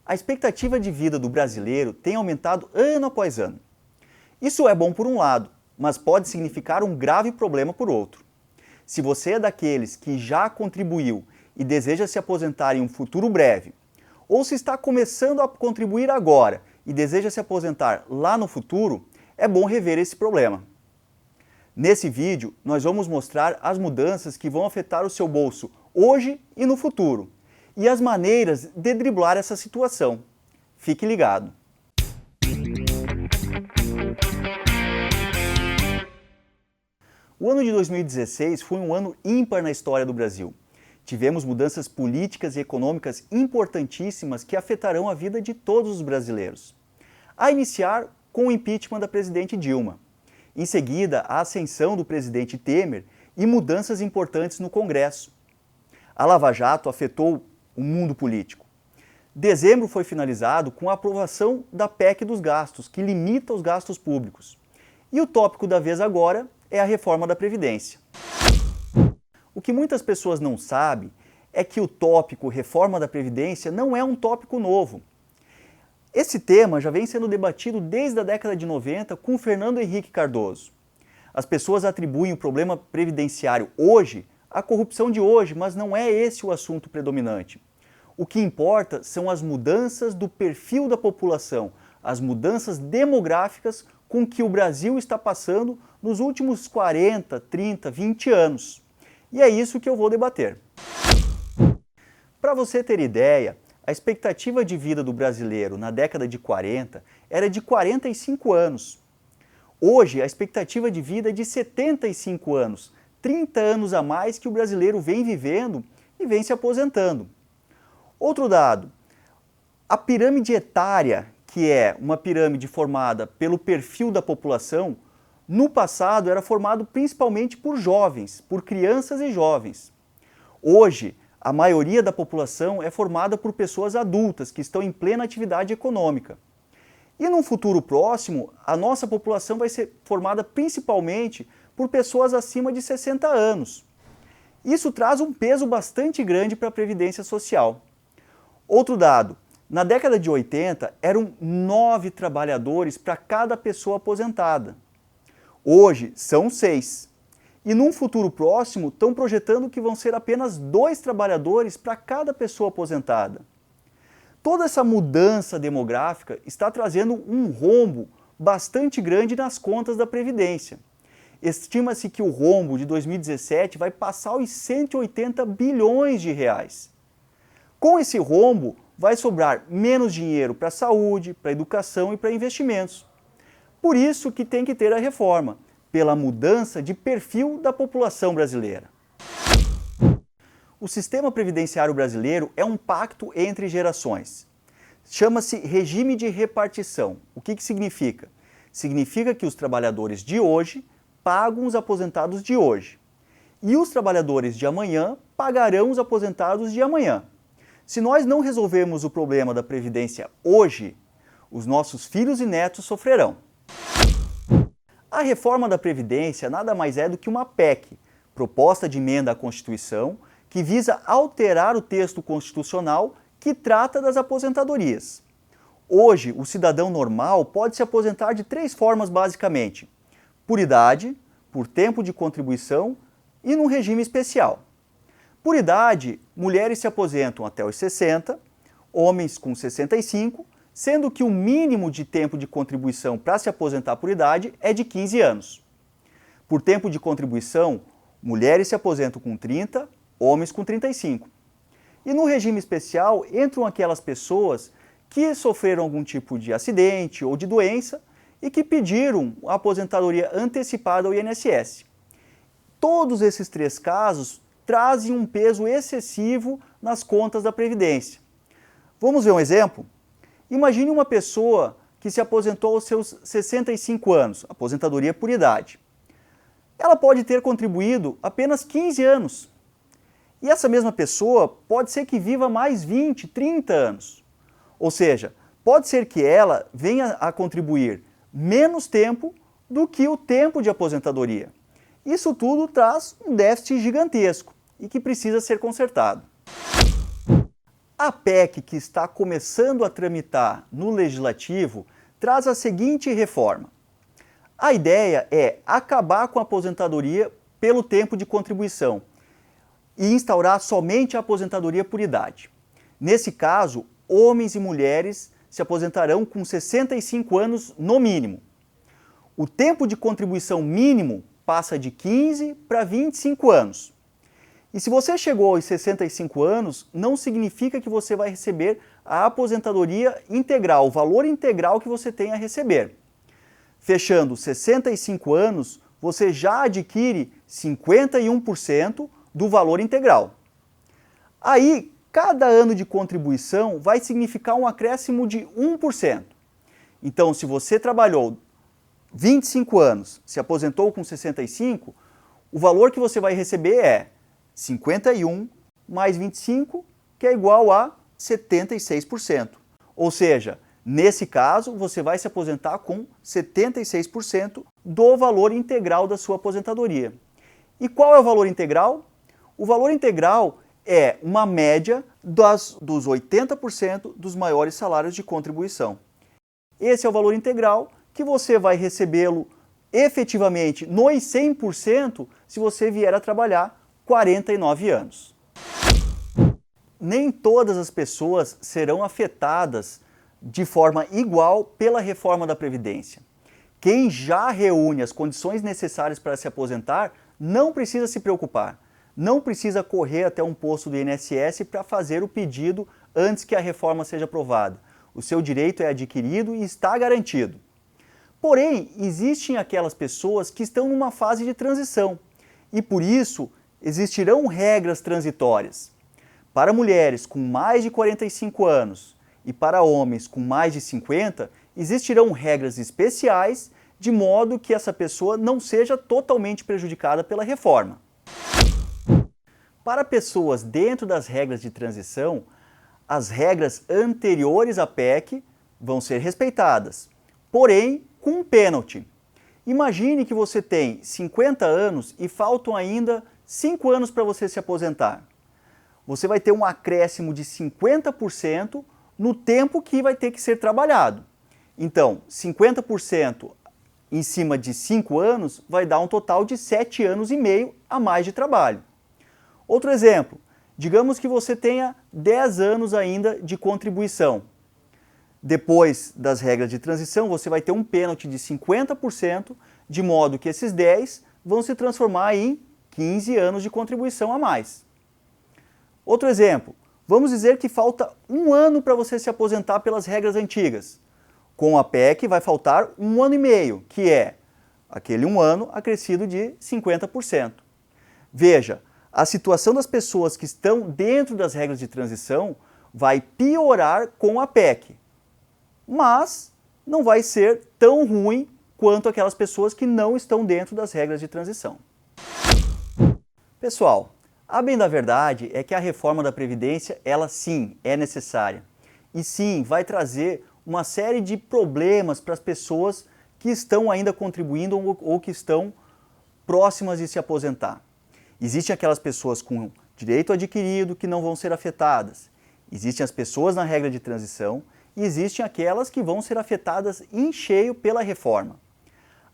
A expectativa de vida do brasileiro tem aumentado ano após ano. Isso é bom por um lado, mas pode significar um grave problema por outro. Se você é daqueles que já contribuiu e deseja se aposentar em um futuro breve, ou se está começando a contribuir agora e deseja se aposentar lá no futuro, é bom rever esse problema. Nesse vídeo, nós vamos mostrar as mudanças que vão afetar o seu bolso hoje e no futuro, e as maneiras de driblar essa situação. Fique ligado! O ano de 2016 foi um ano ímpar na história do Brasil. Tivemos mudanças políticas e econômicas importantíssimas que afetarão a vida de todos os brasileiros. A iniciar com o impeachment da presidente Dilma. Em seguida, a ascensão do presidente Temer e mudanças importantes no Congresso. A Lava Jato afetou o mundo político. Dezembro foi finalizado com a aprovação da PEC dos gastos, que limita os gastos públicos. E o tópico da vez agora é a reforma da Previdência. O que muitas pessoas não sabem é que o tópico reforma da Previdência não é um tópico novo. Esse tema já vem sendo debatido desde a década de 90 com Fernando Henrique Cardoso. As pessoas atribuem o problema previdenciário hoje à corrupção de hoje, mas não é esse o assunto predominante. O que importa são as mudanças do perfil da população, as mudanças demográficas com que o Brasil está passando nos últimos 40, 30, 20 anos. E é isso que eu vou debater. Para você ter ideia, a expectativa de vida do brasileiro na década de 40 era de 45 anos. Hoje, a expectativa de vida é de 75 anos, 30 anos a mais que o brasileiro vem vivendo e vem se aposentando. Outro dado, a pirâmide etária, que é uma pirâmide formada pelo perfil da população, no passado era formado principalmente por jovens, por crianças e jovens. Hoje, a maioria da população é formada por pessoas adultas que estão em plena atividade econômica. E num futuro próximo, a nossa população vai ser formada principalmente por pessoas acima de 60 anos. Isso traz um peso bastante grande para a Previdência Social. Outro dado, na década de 80 eram 9 trabalhadores para cada pessoa aposentada. Hoje são 6. E num futuro próximo estão projetando que vão ser apenas 2 trabalhadores para cada pessoa aposentada. Toda essa mudança demográfica está trazendo um rombo bastante grande nas contas da Previdência. Estima-se que o rombo de 2017 vai passar os 180 bilhões de reais. Com esse rombo, vai sobrar menos dinheiro para a saúde, para a educação e para investimentos. Por isso que tem que ter a reforma, pela mudança de perfil da população brasileira. O sistema previdenciário brasileiro é um pacto entre gerações. Chama-se regime de repartição. O que significa? Significa que os trabalhadores de hoje pagam os aposentados de hoje. E os trabalhadores de amanhã pagarão os aposentados de amanhã. Se nós não resolvermos o problema da Previdência hoje, os nossos filhos e netos sofrerão. A reforma da Previdência nada mais é do que uma PEC, proposta de emenda à Constituição, que visa alterar o texto constitucional que trata das aposentadorias. Hoje, o cidadão normal pode se aposentar de 3 formas basicamente: por idade, por tempo de contribuição e num regime especial. Por idade, mulheres se aposentam até os 60, homens com 65, sendo que o mínimo de tempo de contribuição para se aposentar por idade é de 15 anos. Por tempo de contribuição, mulheres se aposentam com 30, homens com 35. E no regime especial entram aquelas pessoas que sofreram algum tipo de acidente ou de doença e que pediram a aposentadoria antecipada ao INSS. Todos esses 3 casos trazem um peso excessivo nas contas da Previdência. Vamos ver um exemplo? Imagine uma pessoa que se aposentou aos seus 65 anos, aposentadoria por idade. Ela pode ter contribuído apenas 15 anos. E essa mesma pessoa pode ser que viva mais 20, 30 anos. Ou seja, pode ser que ela venha a contribuir menos tempo do que o tempo de aposentadoria. Isso tudo traz um déficit gigantesco e que precisa ser consertado. A PEC que está começando a tramitar no Legislativo traz a seguinte reforma. A ideia é acabar com a aposentadoria pelo tempo de contribuição e instaurar somente a aposentadoria por idade. Nesse caso, homens e mulheres se aposentarão com 65 anos no mínimo. O tempo de contribuição mínimo passa de 15 para 25 anos. E se você chegou aos 65 anos, não significa que você vai receber a aposentadoria integral, o valor integral que você tem a receber. Fechando 65 anos, você já adquire 51% do valor integral. Aí, cada ano de contribuição vai significar um acréscimo de 1%. Então, se você trabalhou 25 anos, se aposentou com 65, o valor que você vai receber é 51 mais 25, que é igual a 76%. Ou seja, nesse caso, você vai se aposentar com 76% do valor integral da sua aposentadoria. E qual é o valor integral? O valor integral é uma média dos 80% dos maiores salários de contribuição. Esse é o valor integral que você vai recebê-lo efetivamente nos 100% se você vier a trabalhar 49 anos. Nem todas as pessoas serão afetadas de forma igual pela reforma da Previdência. Quem já reúne as condições necessárias para se aposentar não precisa se preocupar. Não precisa correr até um posto do INSS para fazer o pedido antes que a reforma seja aprovada. O seu direito é adquirido e está garantido. Porém, existem aquelas pessoas que estão numa fase de transição e, por isso, existirão regras transitórias. Para mulheres com mais de 45 anos e para homens com mais de 50, existirão regras especiais de modo que essa pessoa não seja totalmente prejudicada pela reforma. Para pessoas dentro das regras de transição, as regras anteriores à PEC vão ser respeitadas, porém com um pênalti. Imagine que você tem 50 anos e faltam ainda 5 anos para você se aposentar. Você vai ter um acréscimo de 50% no tempo que vai ter que ser trabalhado. Então, 50% em cima de 5 anos vai dar um total de 7 anos e meio a mais de trabalho. Outro exemplo, digamos que você tenha 10 anos ainda de contribuição. Depois das regras de transição, você vai ter um pênalti de 50%, de modo que esses 10 vão se transformar em 15 anos de contribuição a mais. Outro exemplo, vamos dizer que falta 1 ano para você se aposentar pelas regras antigas. Com a PEC vai faltar 1 ano e meio, que é aquele 1 ano acrescido de 50%. Veja, a situação das pessoas que estão dentro das regras de transição vai piorar com a PEC, mas não vai ser tão ruim quanto aquelas pessoas que não estão dentro das regras de transição. Pessoal, a bem da verdade é que a reforma da Previdência, ela sim, é necessária. E sim, vai trazer uma série de problemas para as pessoas que estão ainda contribuindo ou que estão próximas de se aposentar. Existem aquelas pessoas com direito adquirido que não vão ser afetadas. Existem as pessoas na regra de transição e existem aquelas que vão ser afetadas em cheio pela reforma.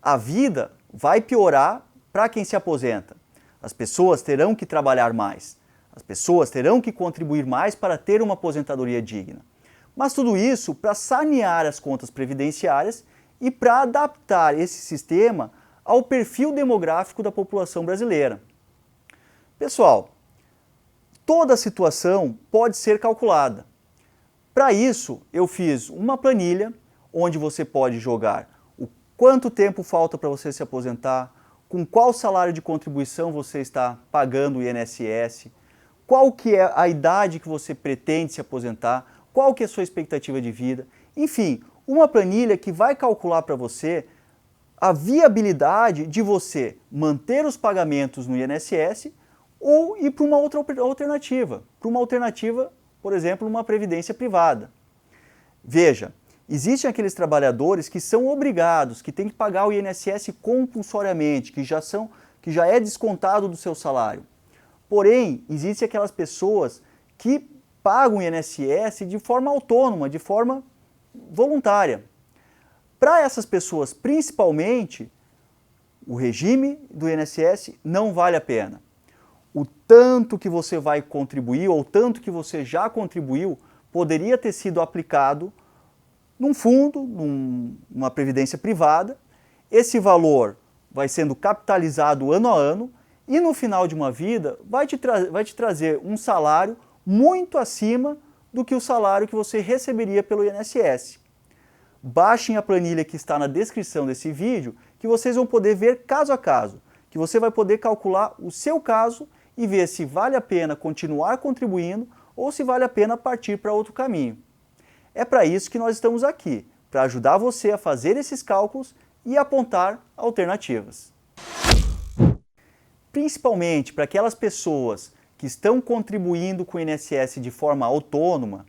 A vida vai piorar para quem se aposenta. As pessoas terão que trabalhar mais. As pessoas terão que contribuir mais para ter uma aposentadoria digna. Mas tudo isso para sanear as contas previdenciárias e para adaptar esse sistema ao perfil demográfico da população brasileira. Pessoal, toda a situação pode ser calculada. Para isso, eu fiz uma planilha onde você pode jogar o quanto tempo falta para você se aposentar, com qual salário de contribuição você está pagando o INSS, qual que é a idade que você pretende se aposentar, qual que é a sua expectativa de vida. Enfim, uma planilha que vai calcular para você a viabilidade de você manter os pagamentos no INSS ou ir para uma outra alternativa, por exemplo, uma previdência privada. Veja, existem aqueles trabalhadores que são obrigados, que têm que pagar o INSS compulsoriamente, que já é descontado do seu salário. Porém, existem aquelas pessoas que pagam INSS de forma autônoma, de forma voluntária. Para essas pessoas, principalmente, o regime do INSS não vale a pena. O tanto que você vai contribuir, ou tanto que você já contribuiu, poderia ter sido aplicado num fundo, numa previdência privada. Esse valor vai sendo capitalizado ano a ano e no final de uma vida vai te trazer um salário muito acima do que o salário que você receberia pelo INSS. Baixem a planilha que está na descrição desse vídeo, que vocês vão poder ver caso a caso, que você vai poder calcular o seu caso e ver se vale a pena continuar contribuindo ou se vale a pena partir para outro caminho. É para isso que nós estamos aqui, para ajudar você a fazer esses cálculos e apontar alternativas. Principalmente para aquelas pessoas que estão contribuindo com o INSS de forma autônoma,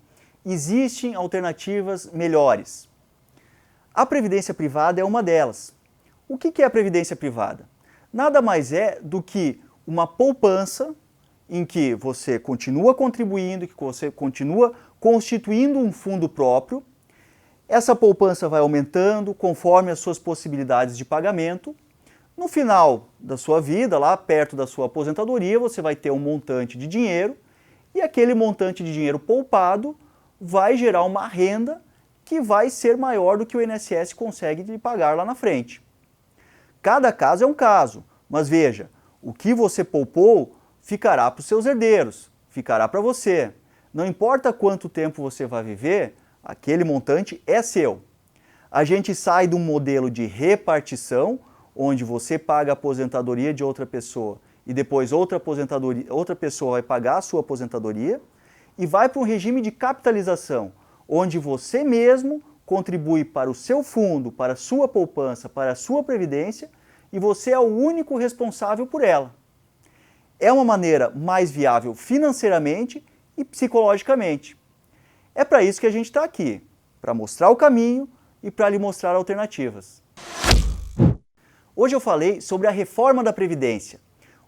existem alternativas melhores. A previdência privada é uma delas. O que é a previdência privada? Nada mais é do que uma poupança em que você continua contribuindo, que você continua constituindo um fundo próprio. Essa poupança vai aumentando conforme as suas possibilidades de pagamento. No final da sua vida, lá perto da sua aposentadoria, você vai ter um montante de dinheiro e aquele montante de dinheiro poupado vai gerar uma renda que vai ser maior do que o INSS consegue lhe pagar lá na frente. Cada caso é um caso, mas veja, o que você poupou ficará para os seus herdeiros, ficará para você. Não importa quanto tempo você vai viver, aquele montante é seu. A gente sai de um modelo de repartição, onde você paga a aposentadoria de outra pessoa e depois outra pessoa vai pagar a sua aposentadoria, e vai para um regime de capitalização, onde você mesmo contribui para o seu fundo, para a sua poupança, para a sua previdência, e você é o único responsável por ela. É uma maneira mais viável financeiramente e psicologicamente. É para isso que a gente está aqui, para mostrar o caminho e para lhe mostrar alternativas. Hoje eu falei sobre a reforma da Previdência,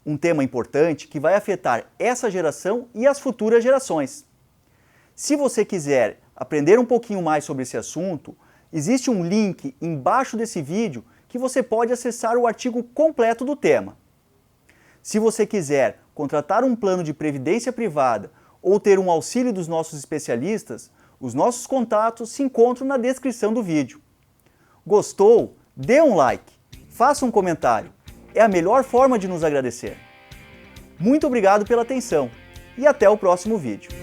um tema importante que vai afetar essa geração e as futuras gerações. Se você quiser aprender um pouquinho mais sobre esse assunto, existe um link embaixo desse vídeo que você pode acessar o artigo completo do tema. Se você quiser contratar um plano de previdência privada ou ter um auxílio dos nossos especialistas, os nossos contatos se encontram na descrição do vídeo. Gostou? Dê um like, faça um comentário. É a melhor forma de nos agradecer. Muito obrigado pela atenção e até o próximo vídeo.